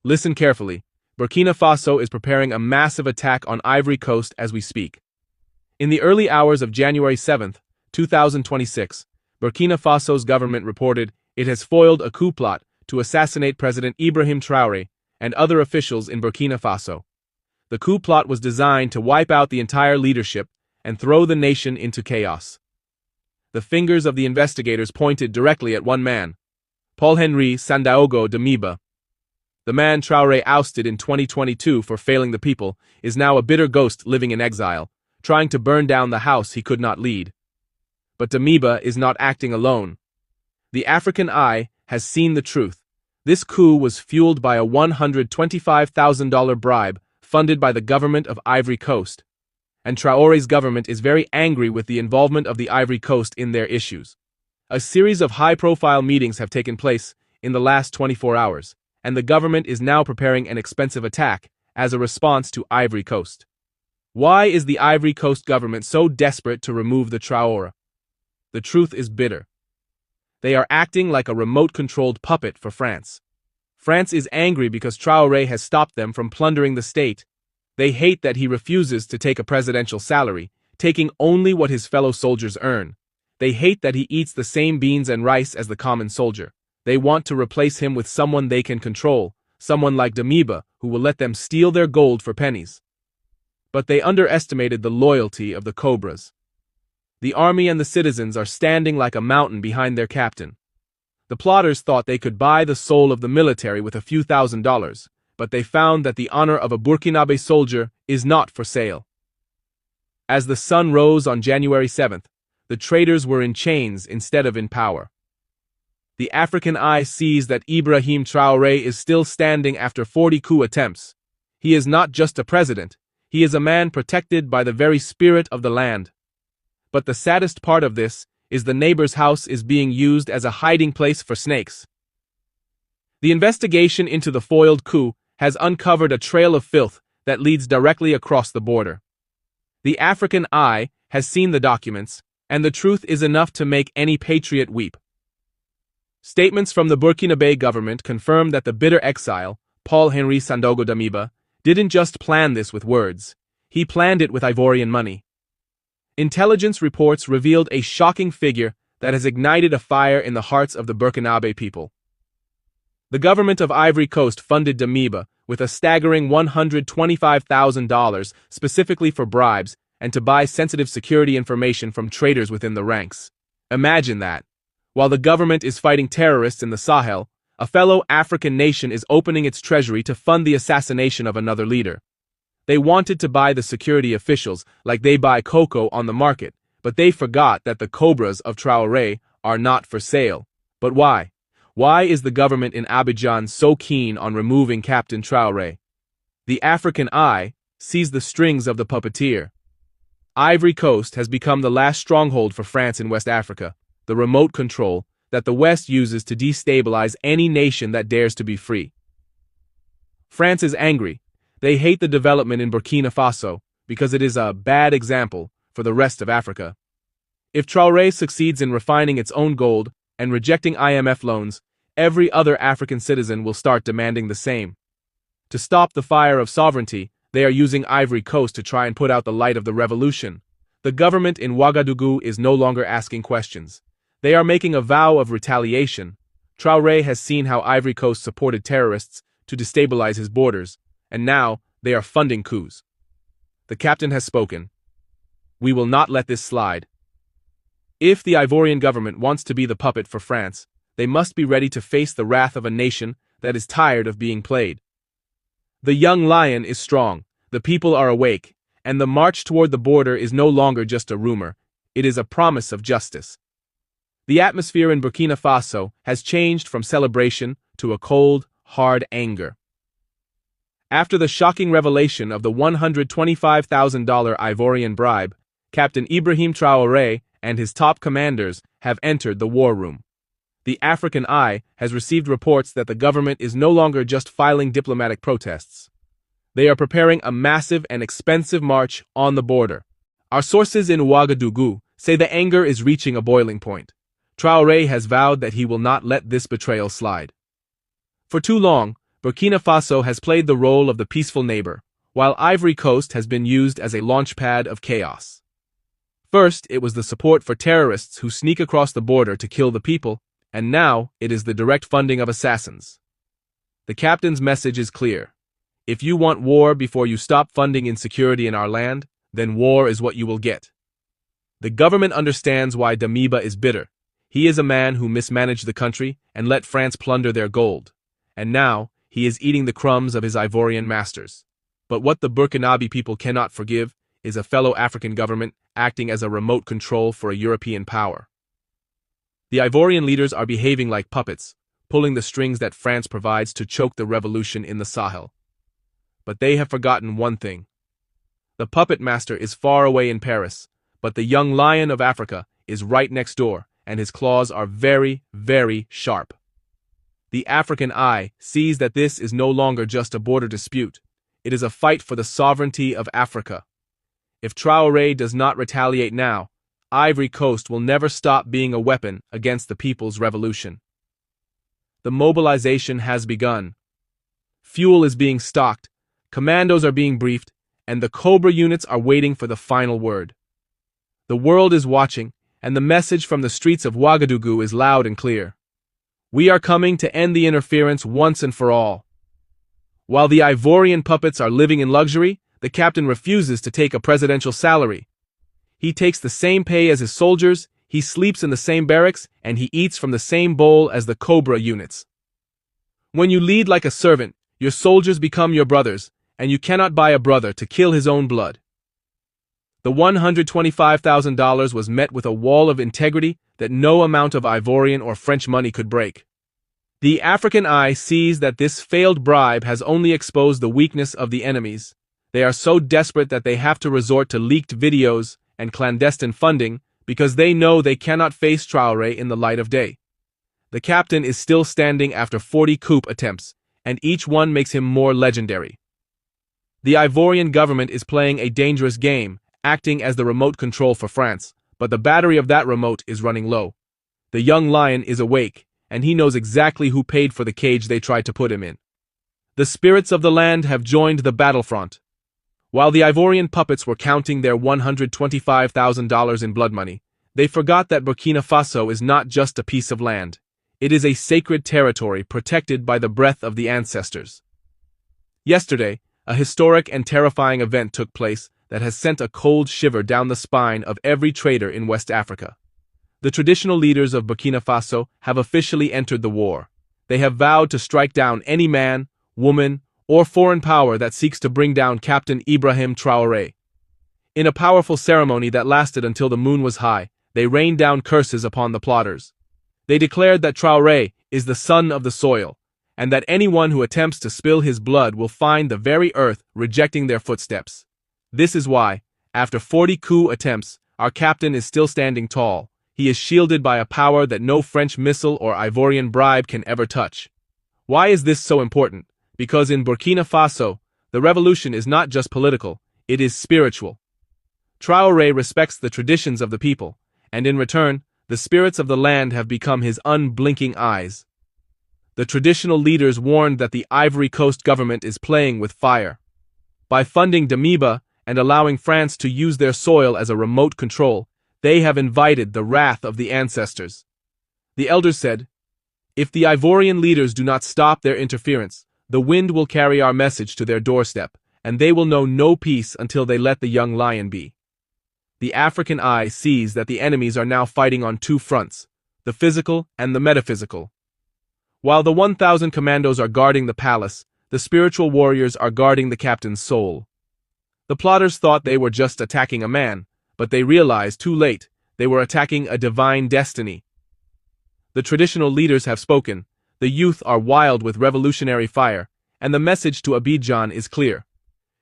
Listen carefully. Burkina Faso is preparing a massive attack on Ivory Coast as we speak. In the early hours of January 7, 2026, Burkina Faso's government reported it has foiled a coup plot to assassinate President Ibrahim Traoré and other officials in Burkina Faso. The coup plot was designed to wipe out the entire leadership and throw the nation into chaos. The fingers of the investigators pointed directly at one man, Paul-Henri Sandaogo Damiba. The man Traoré ousted in 2022 for failing the people is now a bitter ghost living in exile, trying to burn down the house he could not lead. But Damiba is not acting alone. The African eye has seen the truth. This coup was fueled by a $125,000 bribe funded by the government of Ivory Coast. And Traoré's government is very angry with the involvement of the Ivory Coast in their issues. A series of high-profile meetings have taken place in the last 24 hours, and the government is now preparing an expensive attack as a response to Ivory Coast. Why is the Ivory Coast government so desperate to remove the Traoré? The truth is bitter. They are acting like a remote-controlled puppet for France. France is angry because Traoré has stopped them from plundering the state. They hate that he refuses to take a presidential salary, taking only what his fellow soldiers earn. They hate that he eats the same beans and rice as the common soldier. They want to replace him with someone they can control, someone like Damiba, who will let them steal their gold for pennies. But they underestimated the loyalty of the Cobras. The army and the citizens are standing like a mountain behind their captain. The plotters thought they could buy the soul of the military with a few $1,000s, but they found that the honor of a Burkinabe soldier is not for sale. As the sun rose on January 7th, the traitors were in chains instead of in power. The African eye sees that Ibrahim Traoré is still standing after 40 coup attempts. He is not just a president, he is a man protected by the very spirit of the land. But the saddest part of this is the neighbor's house is being used as a hiding place for snakes. The investigation into the foiled coup has uncovered a trail of filth that leads directly across the border. The African eye has seen the documents, and the truth is enough to make any patriot weep. Statements from the Burkinabe government confirm that the bitter exile, Paul-Henri Sandaogo Damiba, didn't just plan this with words. He planned it with Ivorian money. Intelligence reports revealed a shocking figure that has ignited a fire in the hearts of the Burkinabe people. The government of Ivory Coast funded Damiba with a staggering $125,000 specifically for bribes and to buy sensitive security information from traitors within the ranks. Imagine that. While the government is fighting terrorists in the Sahel, a fellow African nation is opening its treasury to fund the assassination of another leader. They wanted to buy the security officials like they buy cocoa on the market, but they forgot that the Cobras of Traoré are not for sale. But why? Why is the government in Abidjan so keen on removing Captain Traoré? The African eye sees the strings of the puppeteer. Ivory Coast has become the last stronghold for France in West Africa, the remote control that the West uses to destabilize any nation that dares to be free. France is angry. They hate the development in Burkina Faso because it is a bad example for the rest of Africa. If Traoré succeeds in refining its own gold and rejecting IMF loans, every other African citizen will start demanding the same. To stop the fire of sovereignty, they are using Ivory Coast to try and put out the light of the revolution. The government in Ouagadougou is no longer asking questions. They are making a vow of retaliation. Traoré has seen how Ivory Coast supported terrorists to destabilize his borders, and now they are funding coups. The captain has spoken. We will not let this slide. If the Ivorian government wants to be the puppet for France, they must be ready to face the wrath of a nation that is tired of being played. The young lion is strong, the people are awake, and the march toward the border is no longer just a rumor, it is a promise of justice. The atmosphere in Burkina Faso has changed from celebration to a cold, hard anger. After the shocking revelation of the $125,000 Ivorian bribe, Captain Ibrahim Traoré and his top commanders have entered the war room. The African eye has received reports that the government is no longer just filing diplomatic protests. They are preparing a massive and expensive march on the border. Our sources in Ouagadougou say the anger is reaching a boiling point. Traoré has vowed that he will not let this betrayal slide. For too long, Burkina Faso has played the role of the peaceful neighbor, while Ivory Coast has been used as a launchpad of chaos. First, it was the support for terrorists who sneak across the border to kill the people, and now it is the direct funding of assassins. The captain's message is clear. If you want war before you stop funding insecurity in our land, then war is what you will get. The government understands why Damiba is bitter. He is a man who mismanaged the country and let France plunder their gold. And now, he is eating the crumbs of his Ivorian masters. But what the Burkinabe people cannot forgive is a fellow African government acting as a remote control for a European power. The Ivorian leaders are behaving like puppets, pulling the strings that France provides to choke the revolution in the Sahel. But they have forgotten one thing. The puppet master is far away in Paris, but the young lion of Africa is right next door, and his claws are very, very sharp. The African eye sees that this is no longer just a border dispute. It is a fight for the sovereignty of Africa. If Traoré does not retaliate now, Ivory Coast will never stop being a weapon against the people's revolution. The mobilization has begun. Fuel is being stocked, commandos are being briefed, and the Cobra units are waiting for the final word. The world is watching, and the message from the streets of Ouagadougou is loud and clear. We are coming to end the interference once and for all. While the Ivorian puppets are living in luxury, the captain refuses to take a presidential salary. He takes the same pay as his soldiers, he sleeps in the same barracks, and he eats from the same bowl as the Cobra units. When you lead like a servant, your soldiers become your brothers, and you cannot buy a brother to kill his own blood. The $125,000 was met with a wall of integrity that no amount of Ivorian or French money could break. The African eye sees that this failed bribe has only exposed the weakness of the enemies. They are so desperate that they have to resort to leaked videos and clandestine funding because they know they cannot face Traoré in the light of day. The captain is still standing after 40 coup attempts, and each one makes him more legendary. The Ivorian government is playing a dangerous game, acting as the remote control for France, but the battery of that remote is running low. The young lion is awake, and he knows exactly who paid for the cage they tried to put him in. The spirits of the land have joined the battlefront. While the Ivorian puppets were counting their $125,000 in blood money, they forgot that Burkina Faso is not just a piece of land. It is a sacred territory protected by the breath of the ancestors. Yesterday, a historic and terrifying event took place that has sent a cold shiver down the spine of every trader in West Africa. The traditional leaders of Burkina Faso have officially entered the war. They have vowed to strike down any man, woman, or foreign power that seeks to bring down Captain Ibrahim Traoré. In a powerful ceremony that lasted until the moon was high, they rained down curses upon the plotters. They declared that Traoré is the son of the soil, and that anyone who attempts to spill his blood will find the very earth rejecting their footsteps. This is why, after 40 coup attempts, our captain is still standing tall. He is shielded by a power that no French missile or Ivorian bribe can ever touch. Why is this so important? Because in Burkina Faso, the revolution is not just political, it is spiritual. Traoré respects the traditions of the people, and in return, the spirits of the land have become his unblinking eyes. The traditional leaders warned that the Ivory Coast government is playing with fire. By funding Damiba and allowing France to use their soil as a remote control, they have invited the wrath of the ancestors. The elders said, "If the Ivorian leaders do not stop their interference, the wind will carry our message to their doorstep, and they will know no peace until they let the young lion be." The African eye sees that the enemies are now fighting on two fronts, the physical and the metaphysical. While the 1,000 commandos are guarding the palace, the spiritual warriors are guarding the captain's soul. The plotters thought they were just attacking a man, but they realized too late they were attacking a divine destiny. The traditional leaders have spoken, the youth are wild with revolutionary fire, and the message to Abidjan is clear.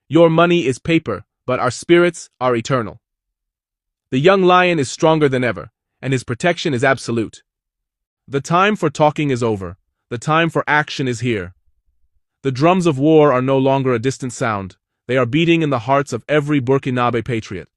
Your money is paper, but our spirits are eternal. The young lion is stronger than ever, and his protection is absolute. The time for talking is over, the time for action is here. The drums of war are no longer a distant sound, they are beating in the hearts of every Burkinabe patriot.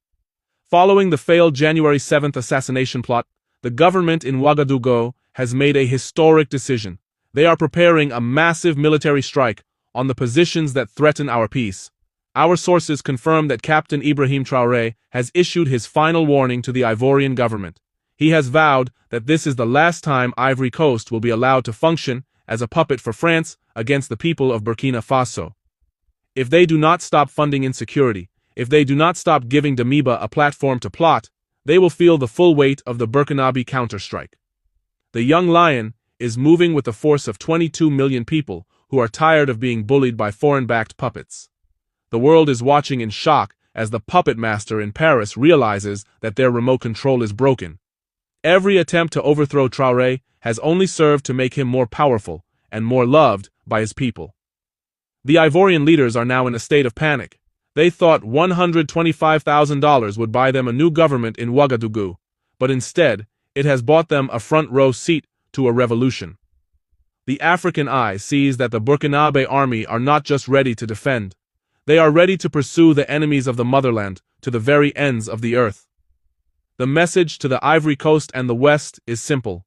Following the failed January 7th assassination plot, the government in Ouagadougou has made a historic decision. They are preparing a massive military strike on the positions that threaten our peace. Our sources confirm that Captain Ibrahim Traoré has issued his final warning to the Ivorian government. He has vowed that this is the last time Ivory Coast will be allowed to function as a puppet for France against the people of Burkina Faso. If they do not stop funding insecurity, if they do not stop giving Damiba a platform to plot, they will feel the full weight of the Burkinabe counterstrike. The young lion is moving with the force of 22 million people who are tired of being bullied by foreign-backed puppets. The world is watching in shock as the puppet master in Paris realizes that their remote control is broken. Every attempt to overthrow Traoré has only served to make him more powerful and more loved by his people. The Ivorian leaders are now in a state of panic. They thought $125,000 would buy them a new government in Ouagadougou, but instead, it has bought them a front-row seat to a revolution. The African eye sees that the Burkinabe army are not just ready to defend. They are ready to pursue the enemies of the motherland to the very ends of the earth. The message to the Ivory Coast and the West is simple.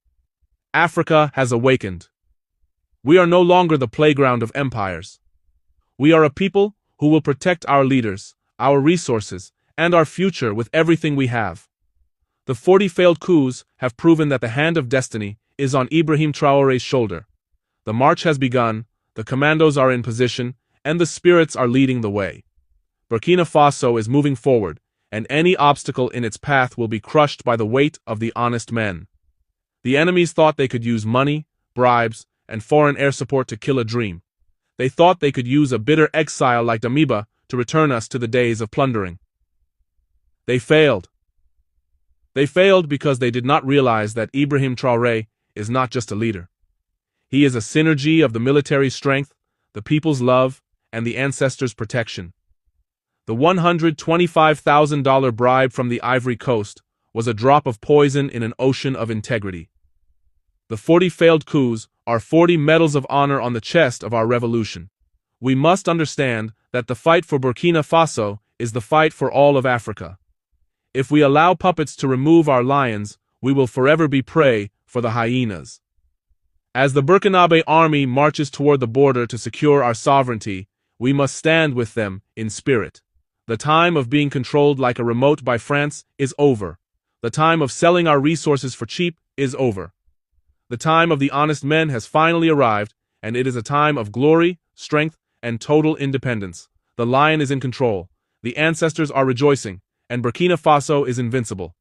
Africa has awakened. We are no longer the playground of empires. We are a people who will protect our leaders, our resources, and our future with everything we have. The 40 failed coups have proven that the hand of destiny is on Ibrahim Traoré's shoulder. The march has begun, the commandos are in position, and the spirits are leading the way. Burkina Faso is moving forward, and any obstacle in its path will be crushed by the weight of the honest men. The enemies thought they could use money, bribes, and foreign air support to kill a dream. They thought they could use a bitter exile like Damiba to return us to the days of plundering. They failed. They failed because they did not realize that Ibrahim Traoré is not just a leader. He is a synergy of the military strength, the people's love, and the ancestors' protection. The $125,000 bribe from the Ivory Coast was a drop of poison in an ocean of integrity. The 40 failed coups are 40 medals of honor on the chest of our revolution. We must understand that the fight for Burkina Faso is the fight for all of Africa. If we allow puppets to remove our lions, we will forever be prey for the hyenas. As the Burkinabe army marches toward the border to secure our sovereignty, we must stand with them in spirit. The time of being controlled like a remote by France is over. The time of selling our resources for cheap is over. The time of the honest men has finally arrived, and it is a time of glory, strength, and total independence. The lion is in control, the ancestors are rejoicing, and Burkina Faso is invincible.